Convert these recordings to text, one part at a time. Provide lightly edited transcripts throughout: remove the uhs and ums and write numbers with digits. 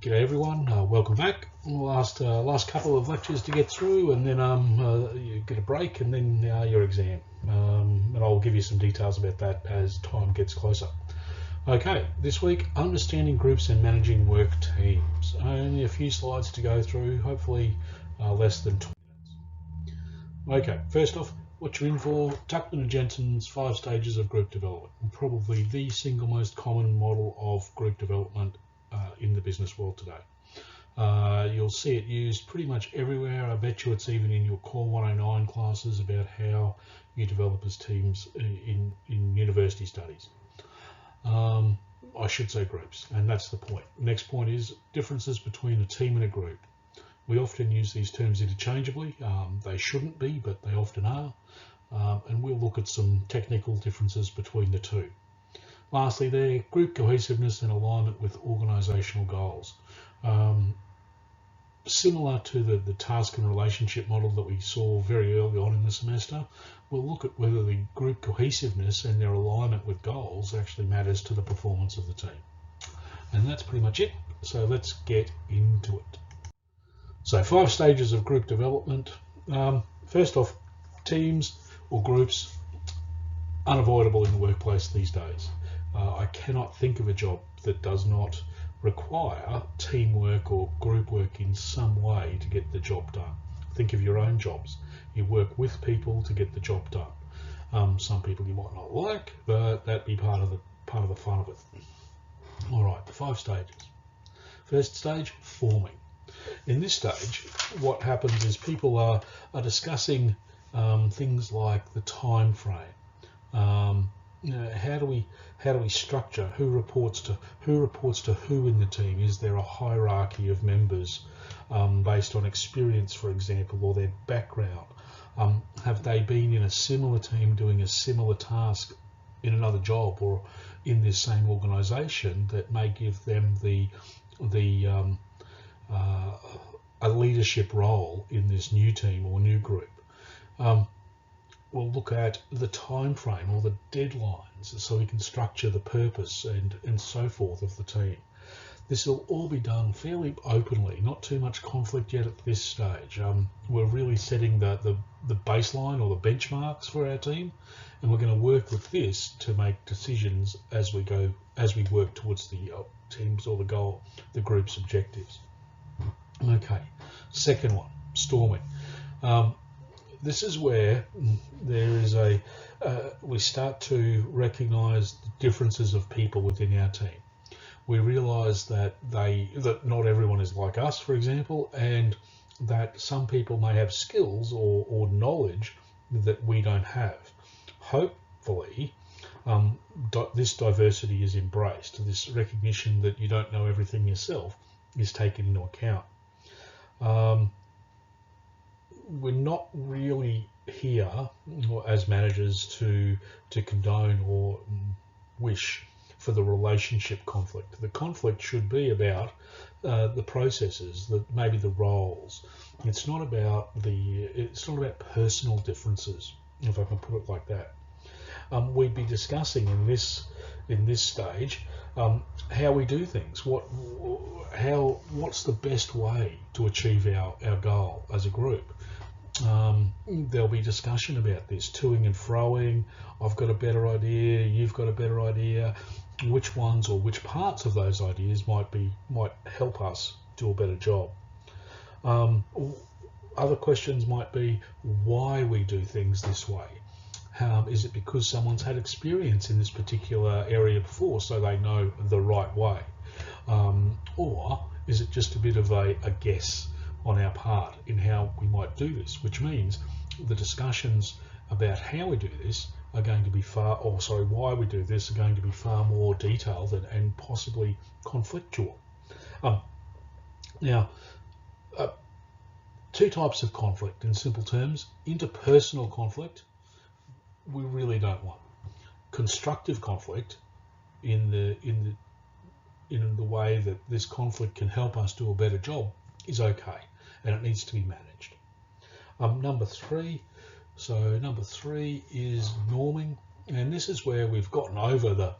G'day everyone, welcome back. Last couple of lectures to get through, and then you get a break, and then your exam. And I'll give you some details about that as time gets closer. Okay, this week, understanding groups and managing work teams. Only a few slides to go through, hopefully less than 20 minutes. Okay, first off, what you're in for, Tuckman and Jensen's 5 stages of group development, probably the single most common model of group development in the business world today. You'll see it used pretty much everywhere. I bet you it's even in your Core 109 classes about how you develop as teams in university studies. I should say groups, and that's the point. Next point is differences between a team and a group. We often use these terms interchangeably. They shouldn't be, but they often are. And we'll look at some technical differences between the two. Lastly, there, group cohesiveness and alignment with organisational goals. Similar to the task and relationship model that we saw very early on in the semester, we'll look at whether the group cohesiveness and their alignment with goals actually matters to the performance of the team. And that's pretty much it. So let's get into it. So 5 stages of group development. First off, teams or groups, unavoidable in the workplace these days. I cannot think of a job that does not require teamwork or group work in some way to get the job done. Think of your own jobs. You work with people to get the job done. Some people you might not like, but that'd be part of the fun of it. All right, the 5 stages. First stage, forming. In this stage, what happens is people are discussing things like the time frame. How do we structure who reports to who in the team? Is there a hierarchy of members based on experience, for example, or their background? Have they been in a similar team doing a similar task in another job or in this same organisation that may give them a leadership role in this new team or new group? We'll look at the time frame or the deadlines so we can structure the purpose and so forth of the team. This will all be done fairly openly, not too much conflict yet at this stage. We're really setting the baseline or the benchmarks for our team, and we're going to work with this to make decisions as we work towards the teams or the group's objectives. Okay, second one, storming. This is where there is we start to recognise the differences of people within our team. We realise that not everyone is like us, for example, and that some people may have skills or knowledge that we don't have. Hopefully, this diversity is embraced. This recognition that you don't know everything yourself is taken into account. We're not really here as managers to condone or wish for the relationship conflict. The conflict should be about the processes, maybe the roles. It's not about personal differences, if I can put it like that. We'd be discussing in this stage how we do things. What's the best way to achieve our goal as a group? There'll be discussion about this, toing and froing. I've got a better idea, you've got a better idea. Which ones or which parts of those ideas might help us do a better job. Other questions might be why we do things this way. Is it because someone's had experience in this particular area before, so they know the right way? Or is it just a bit of a guess on our part in how we might do this, which means the discussions about how we do this are going to be why we do this are going to be far more detailed and possibly conflictual. Now, 2 types of conflict in simple terms. Interpersonal conflict, we really don't want. Constructive conflict in the way that this conflict can help us do a better job is okay, and it needs to be managed. Number three is norming. And this is where we've gotten over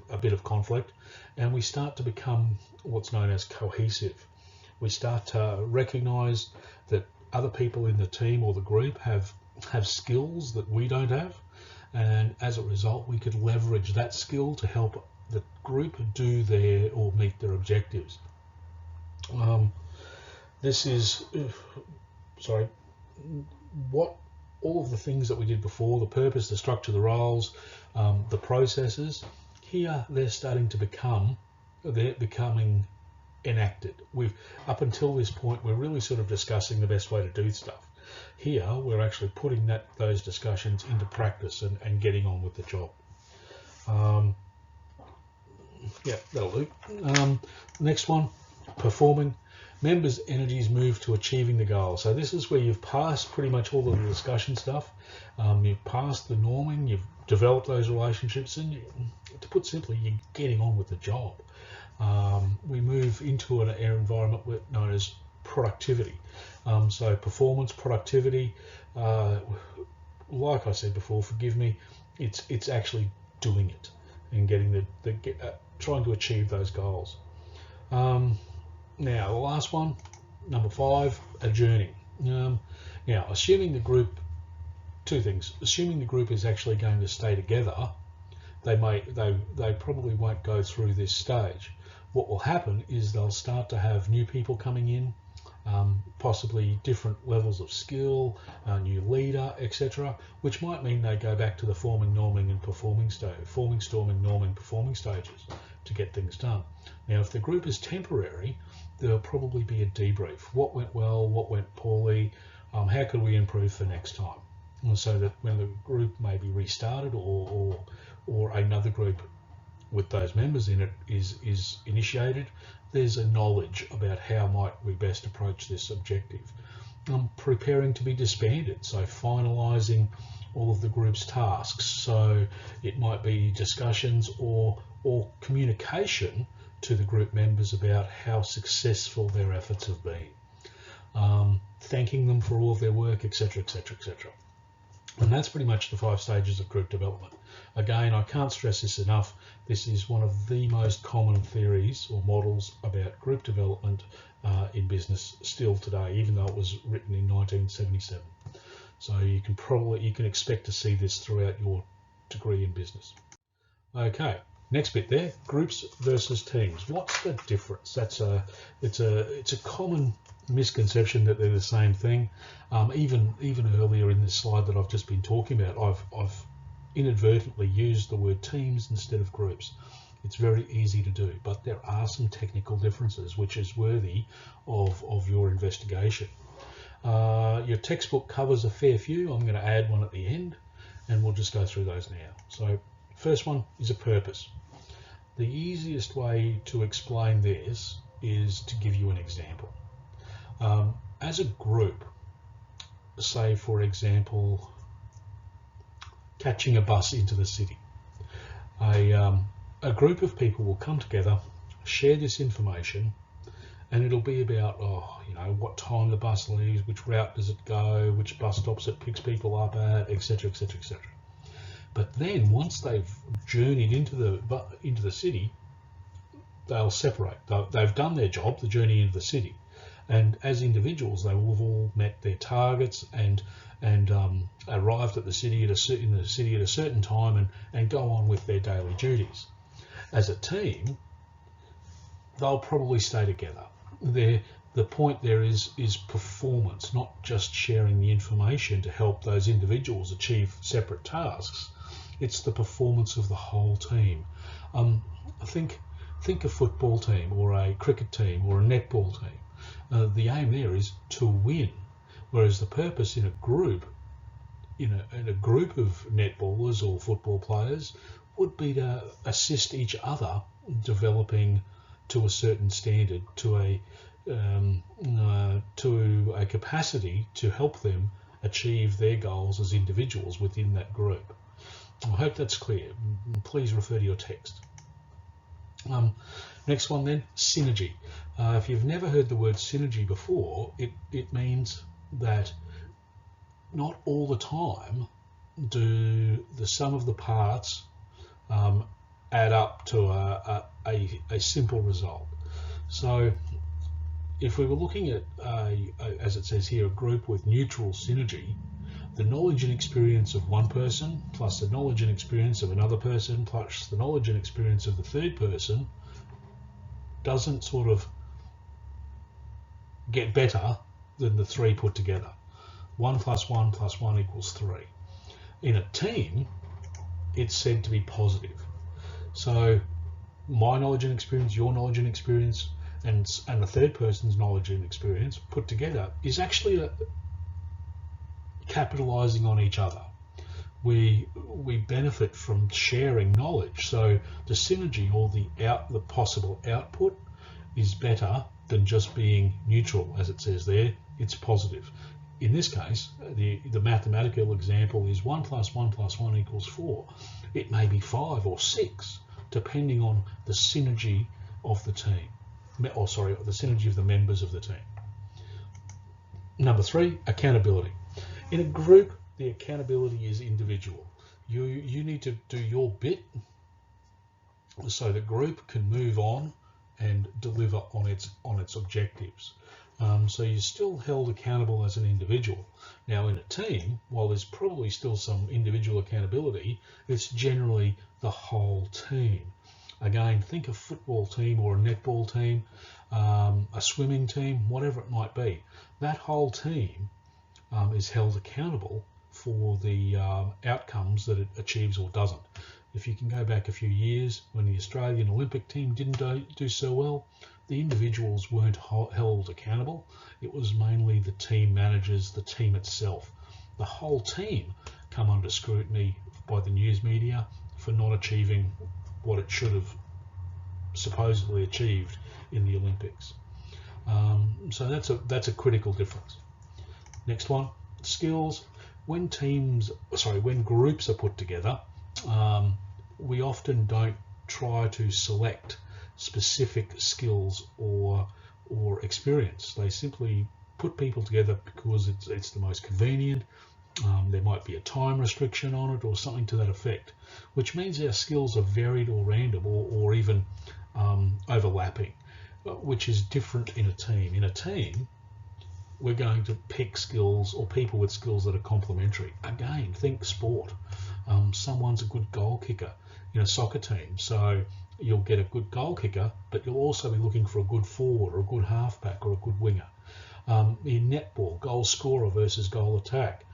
a bit of conflict, and we start to become what's known as cohesive. We start to recognise that other people in the team or the group have skills that we don't have, and as a result we could leverage that skill to help the group do meet their objectives. This is what all of the things that we did before, the purpose, the structure, the roles, the processes, here they're becoming enacted. Up until this point, we're really sort of discussing the best way to do stuff. Here, we're actually putting those discussions into practice and getting on with the job. Yeah, that'll do. Next one, performing. Members' energies move to achieving the goal. So this is where you've passed pretty much all of the discussion stuff. You've passed the norming, you've developed those relationships, and to put simply, you're getting on with the job. We move into an environment known as productivity. So performance, productivity, like I said before, forgive me, it's actually doing it and getting trying to achieve those goals. Now, the last one, number 5, adjourning. Now, assuming the group, two things. Assuming the group is actually going to stay together, they probably won't go through this stage. What will happen is they'll start to have new people coming in, possibly different levels of skill, a new leader, etc., which might mean they go back to the forming, norming, and performing stage, forming, storming, norming, performing stages to get things done. Now, if the group is temporary, there'll probably be a debrief. What went well? What went poorly? How could we improve for next time? And so that when the group may be restarted or another group with those members in it is initiated, there's a knowledge about how might we best approach this objective. Preparing to be disbanded, so finalising all of the group's tasks. So it might be discussions or communication to the group members about how successful their efforts have been, thanking them for all of their work, etc., etc., etc. And that's pretty much the 5 stages of group development. Again, I can't stress this enough. This is one of the most common theories or models about group development in business still today, even though it was written in 1977. So you can expect to see this throughout your degree in business. Okay. Next bit there, groups versus teams. What's the difference? It's a common misconception that they're the same thing. Even earlier in this slide that I've just been talking about, I've inadvertently used the word teams instead of groups. It's very easy to do, but there are some technical differences which is worthy of your investigation. Your textbook covers a fair few. I'm going to add one at the end, and we'll just go through those now. So first one is a purpose. The easiest way to explain this is to give you an example. As a group, say for example, catching a bus into the city, a group of people will come together, share this information, and it'll be about what time the bus leaves, which route does it go, which bus stops it picks people up at, etc., etc., etc. But then once they've journeyed into the city, they'll separate. They've done their job, the journey into the city, and as individuals, they will have all met their targets and arrived at the city at a certain time and go on with their daily duties. As a team, they'll probably stay together. The point there is performance, not just sharing the information to help those individuals achieve separate tasks. It's the performance of the whole team. Think a football team or a cricket team or a netball team. The aim there is to win, whereas the purpose in a group of netballers or football players would be to assist each other developing to a certain standard, to a capacity to help them achieve their goals as individuals within that group. I hope that's clear. Please refer to your text. Next one then, synergy. If you've never heard the word synergy before, it means that not all the time do the sum of the parts add up to a simple result? So if we were looking at, as it says here, a group with neutral synergy, the knowledge and experience of one person plus the knowledge and experience of another person plus the knowledge and experience of the third person doesn't sort of get better than the three put together. 1 plus 1 plus 1 equals 3. In a team, it's said to be positive. So my knowledge and experience, your knowledge and experience, and the third person's knowledge and experience put together is actually capitalizing on each other. We benefit from sharing knowledge. So the synergy or the possible output is better than just being neutral, as it says there. It's positive. In this case, the mathematical example is 1 plus 1 plus 1 equals 4. It may be 5 or 6, depending on the synergy of the team. The synergy of the members of the team. Number 3, accountability. In a group, the accountability is individual. You need to do your bit so the group can move on and deliver on its objectives. So you're still held accountable as an individual. Now in a team, while there's probably still some individual accountability, it's generally the whole team. Again, think a football team or a netball team, a swimming team, whatever it might be. That whole team is held accountable for the outcomes that it achieves or doesn't. If you can go back a few years when the Australian Olympic team didn't do so well, the individuals weren't held accountable. It was mainly the team managers, the team itself. The whole team come under scrutiny by the news media for not achieving what it should have supposedly achieved in the Olympics. So that's a critical difference. Next one, skills. When groups are put together, we often don't try to select specific skills or experience. They simply put people together because it's the most convenient. There might be a time restriction on it or something to that effect, which means our skills are varied or random or even overlapping, which is different in a team. In a team, we're going to pick skills or people with skills that are complementary. Again, think sport. Someone's a good goal kicker in a soccer team, so you'll get a good goal kicker, but you'll also be looking for a good forward or a good halfback or a good winger. In netball, goal scorer versus goal attack.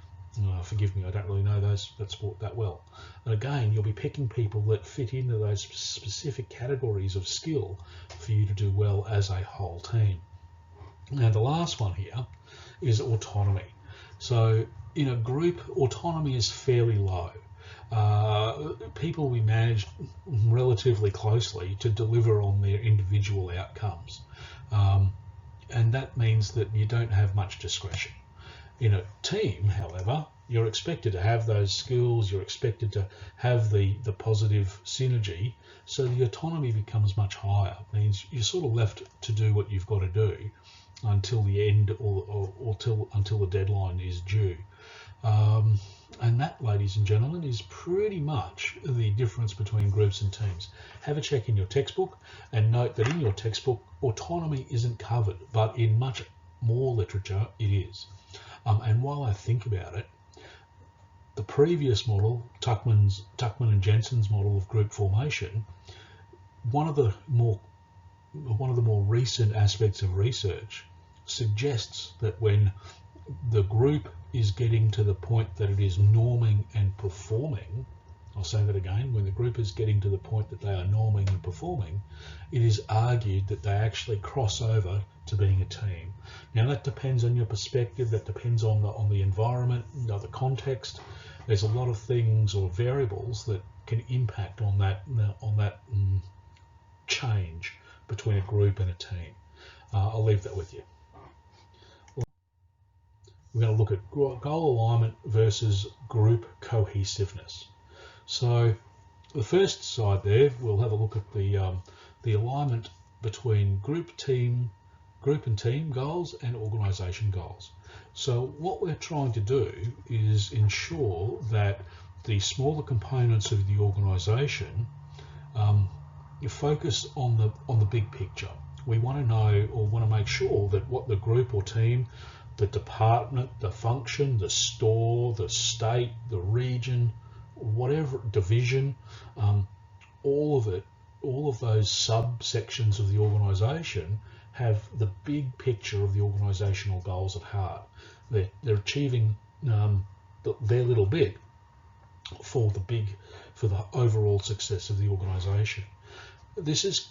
Forgive me, I don't really know that sport that well. And again, you'll be picking people that fit into those specific categories of skill for you to do well as a whole team. Now the last one here is autonomy. So in a group, autonomy is fairly low. People will be managed relatively closely to deliver on their individual outcomes. And that means that you don't have much discretion. In a team, however, you're expected to have those skills, you're expected to have the positive synergy, so the autonomy becomes much higher. It means you're sort of left to do what you've got to do until the end or until the deadline is due. And that, ladies and gentlemen, is pretty much the difference between groups and teams. Have a check in your textbook and note that in your textbook, autonomy isn't covered, but in much more literature, it is. And while I think about it, the previous model, Tuckman and Jensen's model of group formation, one of the more recent aspects of research suggests that when the group is getting to the point that it is norming and performing, I'll say that again, when the group is getting to the point that they are norming and performing, it is argued that they actually cross over to being a team. Now that depends on your perspective, that depends on the environment, the context. There's a lot of things or variables that can impact on that change between a group and a team. I'll leave that with you. We're going to look at goal alignment versus group cohesiveness. So the first side there, we'll have a look at the alignment between group, team, group and team goals and organisation goals. So what we're trying to do is ensure that the smaller components of the organisation focus on the big picture. We want to know or want to make sure that what the group or team, the department, the function, the store, the state, the region, whatever division, all of those subsections of the organisation have the big picture of the organisational goals at heart. They're achieving their little bit for the overall success of the organisation. This is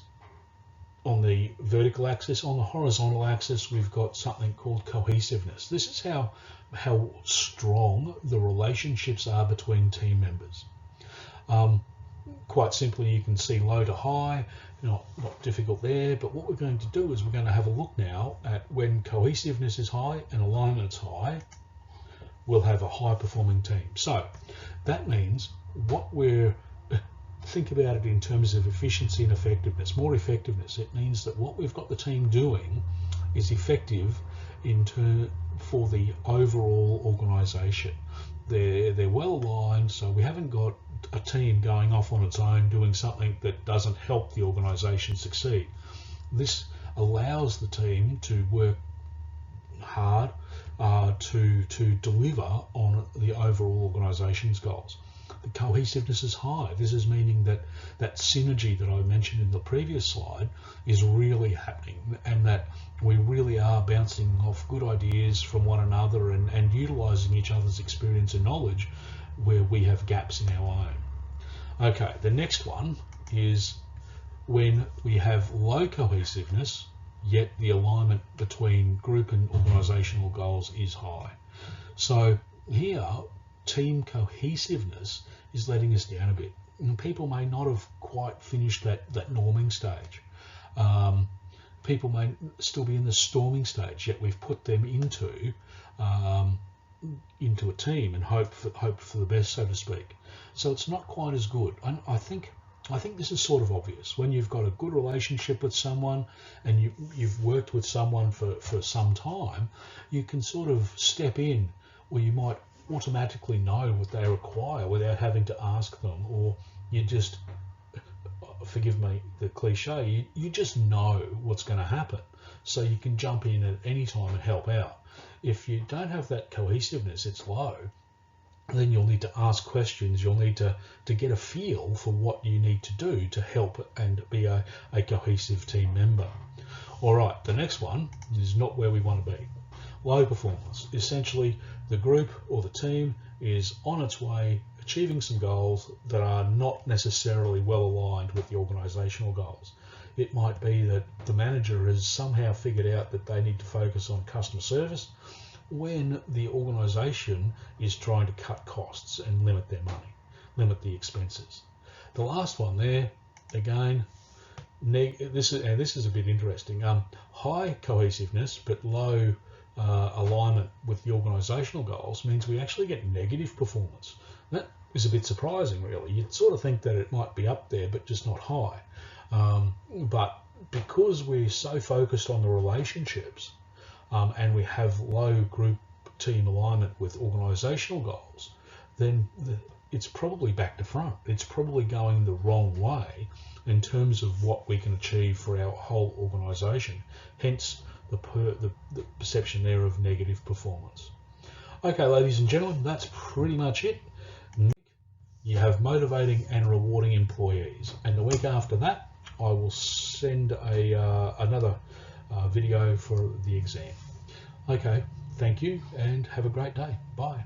on the vertical axis. On the horizontal axis, we've got something called cohesiveness. This is how strong the relationships are between team members. Quite simply, you can see low to high, not difficult there, but what we're going to do is we're going to have a look now at when cohesiveness is high and alignment is high, we'll have a high performing team. So that means think about it in terms of efficiency and effectiveness. More effectiveness, it means that what we've got the team doing is effective for the overall organisation. They're well aligned, so we haven't got a team going off on its own doing something that doesn't help the organisation succeed. This allows the team to work hard to deliver on the overall organisation's goals. The cohesiveness is high. This is meaning that synergy that I mentioned in the previous slide is really happening, and that we really are bouncing off good ideas from one another and utilising each other's experience and knowledge where we have gaps in our own. Okay, the next one is when we have low cohesiveness, yet the alignment between group and organisational goals is high. So here, team cohesiveness is letting us down a bit. And people may not have quite finished that norming stage. People may still be in the storming stage, yet we've put them into a team and hope for the best, so to speak. So it's not quite as good. I think this is sort of obvious. When you've got a good relationship with someone and you've worked with someone for some time, you can sort of step in, or you might automatically know what they require without having to ask them, or you just, forgive me the cliche, you just know what's going to happen, so you can jump in at any time and help out. If you don't have that cohesiveness, it's low, then you'll need to ask questions, you'll need to get a feel for what you need to do to help and be a cohesive team member. All right, the next one is not where we want to be. Low performance. Essentially, the group or the team is on its way achieving some goals that are not necessarily well aligned with the organisational goals. It might be that the manager has somehow figured out that they need to focus on customer service when the organisation is trying to cut costs and limit their money, limit the expenses. The last one there, again, this is a bit interesting. High cohesiveness but low alignment with the organisational goals means we actually get negative performance. That is a bit surprising, really. You'd sort of think that it might be up there, but just not high. But because we're so focused on the relationships and we have low group team alignment with organisational goals, then it's probably back to front. It's probably going the wrong way in terms of what we can achieve for our whole organisation. Hence, the perception there of negative performance. Okay, ladies and gentlemen, that's pretty much it. You have motivating and rewarding employees, and the week after that I will send another video for the exam. Okay, thank you and have a great day. Bye.